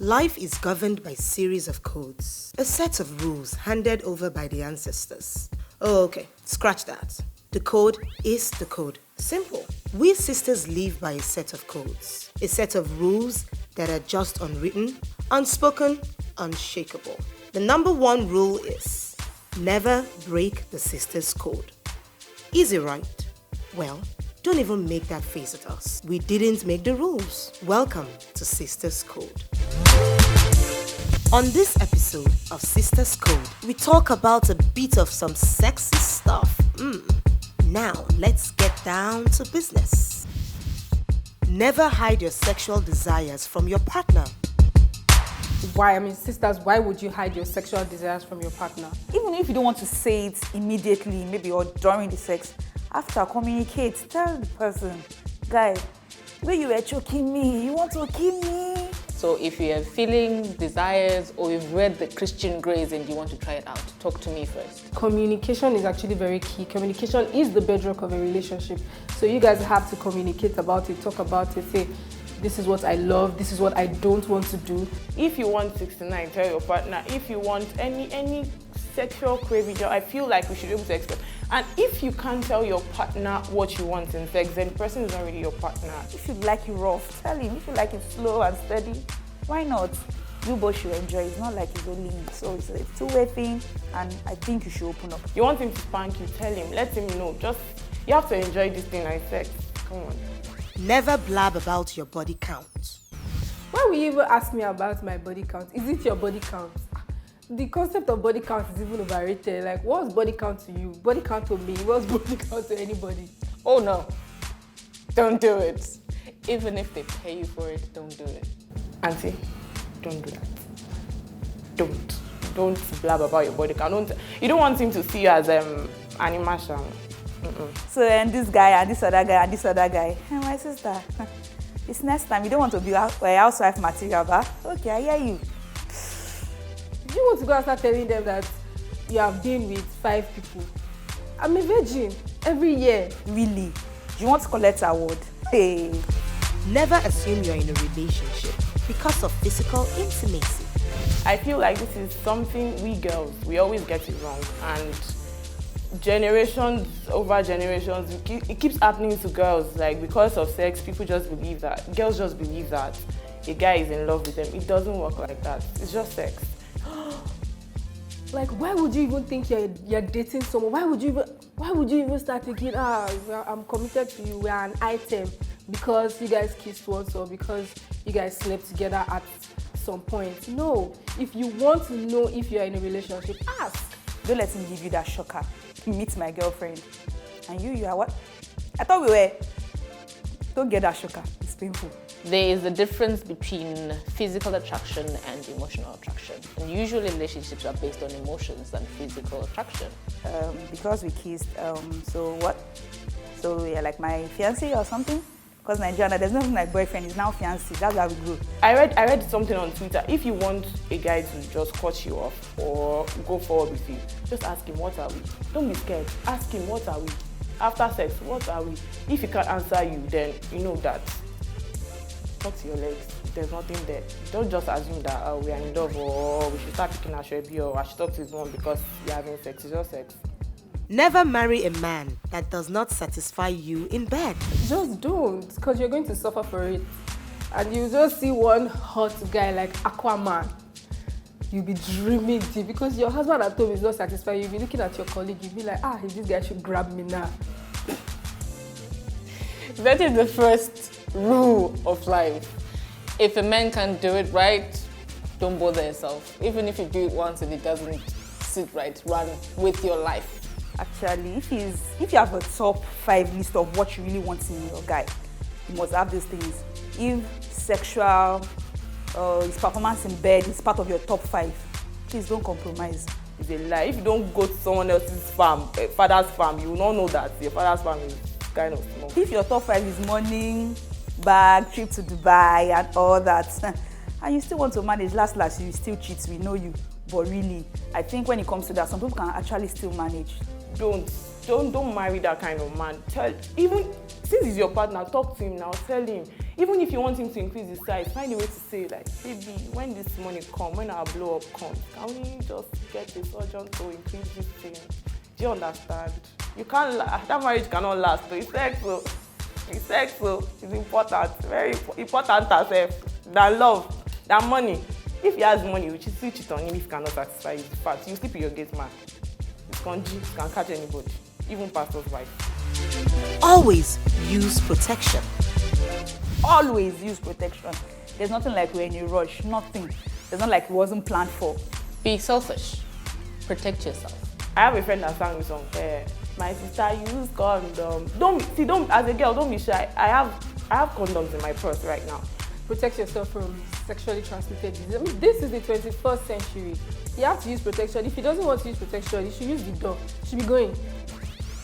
Life is governed by a series of codes, a set of rules handed over by the ancestors. Oh, okay, scratch that. The code is the code. Simple. We sisters live by a set of codes, a set of rules that are just unwritten, unspoken, unshakable. The number one rule is never break the sisters' code. Easy, right? Well, don't even make that face at us. We didn't make the rules. Welcome to Sisters Code. On this episode of Sisters Code, we talk about a bit of some sexy stuff. Now, let's get down to business. Never hide your sexual desires from your partner. Why? Sisters, why would you hide your sexual desires from your partner? Even if you don't want to say it immediately, maybe or during the sex, after communicate, tell the person, guy, the way you were choking me, you want to kill me? So if you are feeling desires or you've read the Christian Grace and you want to try it out, talk to me first. Communication is actually very key. Communication is the bedrock of a relationship. So you guys have to communicate about it, talk about it, say, this is what I love, this is what I don't want to do. If you want 69, tell your partner. If you want any sexual craving, I feel like we should be able to express. And if you can't tell your partner what you want in sex, then the person is not really your partner. If you like it rough, tell him. If you like it slow and steady, why not? You both should enjoy. It's not like it's only me. So it's a two-way thing, and I think you should open up. You want him to spank you, tell him, let him know. You have to enjoy this thing like sex. Come on. Never blab about your body count. Why will you even ask me about my body count? Is it your body count? The concept of body count is even overrated. Like, what's body count to you? Body count to me? What's body count to anybody? Oh no, don't do it. Even if they pay you for it, don't do it. Auntie, don't do that. Don't blab about your body count. You don't want him to see you as animation. So and this guy and this other guy and this other guy. Hey, my sister, it's next time. You don't want to be a housewife material, but okay, I hear you. Do you want to go and start telling them that you have been with 5 people? I'm a virgin every year. Really? Do you want to collect an award? Hey. Never assume you're in a relationship because of physical intimacy. I feel like this is something we girls, we always get it wrong. And generations over generations, it keeps happening to girls. Like, because of sex, people just believe that. Girls just believe that a guy is in love with them. It doesn't work like that. It's just sex. Like, why would you even think you're dating someone? Why would you even start thinking, I'm committed to you, we are an item because you guys kissed once or because you guys slept together at some point? No. If you want to know if you're in a relationship, ask. Don't let him give you that shocker. Meet my girlfriend. And you are what? I thought we were. Don't get that shocker. It's painful. There is a difference between physical attraction and emotional attraction. And usually relationships are based on emotions than physical attraction. Because we kissed, so what? So you're like my fiancé or something? Because Nigeria, there's nothing like boyfriend, it's now fiancé. That's how we grew. I read something on Twitter. If you want a guy to just cut you off or go forward with you, just ask him, what are we? Don't be scared. Ask him, what are we? After sex, what are we? If he can't answer you, then you know that. Talk to your legs. There's nothing there. Don't just assume that we are in love or we should start picking our baby or I should talk to his mom because you're having sex. It's just sex. Never marry a man that does not satisfy you in bed. Just don't, because you're going to suffer for it. And you just see one hot guy like Aquaman. You'll be dreaming deep because your husband at home is not satisfied. You'll be looking at your colleague, you'll be like, this guy should grab me now. That is the first rule of life. If a man can't do it right, don't bother yourself. Even if you do it once and it doesn't sit right, run with your life. Actually, if you have a top 5 list of what you really want in your guy, you must have these things. If sexual, his performance in bed is part of your top 5, please don't compromise. It's a lie. If you don't go to someone else's farm, father's farm, you will not know that your father's farm is kind of small. If your top 5 is morning, bag, trip to Dubai and all that, and you still want to manage, last you still cheat, we know you. But really, I think when it comes to that, some people can actually still manage. Don't marry that kind of man. Even since he's your partner, talk to him now. Tell him Even if you want him to increase his size, find a way to say like, baby, when this money come, when our blow up comes, can we just get a surgeon to increase this thing? Do you understand? You can't, that marriage cannot last. So it's sex, so it's important, very important as than love, than money. If he has money, you should still cheat on him if he cannot satisfy his fat. You sleep with your gate man. It's spongy, it can catch anybody, even pastor's wife. Always use protection. Always use protection. There's nothing like we're in a rush. Nothing. There's not like it wasn't planned for. Be selfish. Protect yourself. I have a friend that sang me song. My sister, use condom. Don't as a girl, don't be shy. I have condoms in my purse right now. Protect yourself from sexually transmitted disease. I mean, this is the 21st century. You have to use protection. If he doesn't want to use protection, he should use the door. He should be going.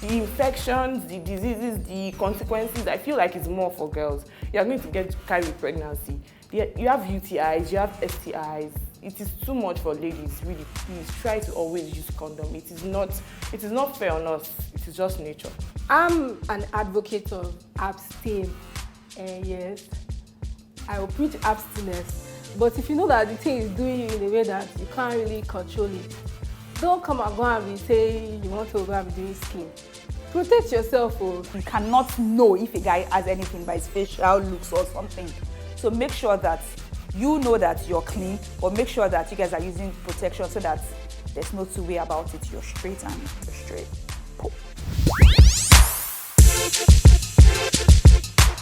The infections, the diseases, the consequences, I feel like it's more for girls. You are going to carry pregnancy. You have UTIs, you have STIs. It is too much for ladies, really. Please try to always use condom. It is not fair on us. It is just nature. I'm an advocate of abstain. Yes, I will preach abstinence. But if you know that the thing is doing you in a way that you can't really control it, don't come and go and be saying you want to go and be doing skin. Protect yourself. Oh. You cannot know if a guy has anything by his facial looks or something. So make sure that you know that you're clean, or make sure that you guys are using protection so that there's no two way about it. You're straight and you're straight.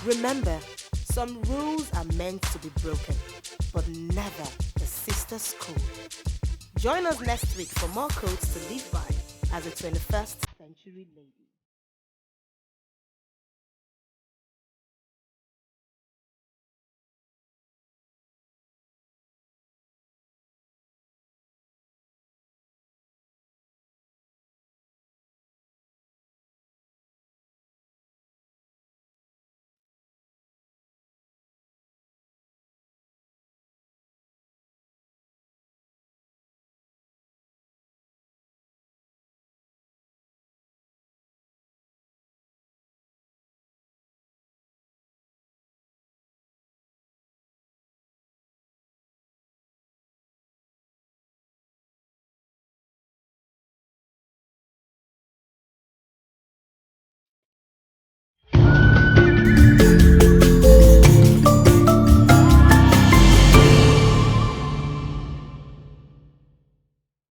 Remember, some rules are meant to be broken, but never the sister's code. Join us next week for more codes to live by as a 21st century lady.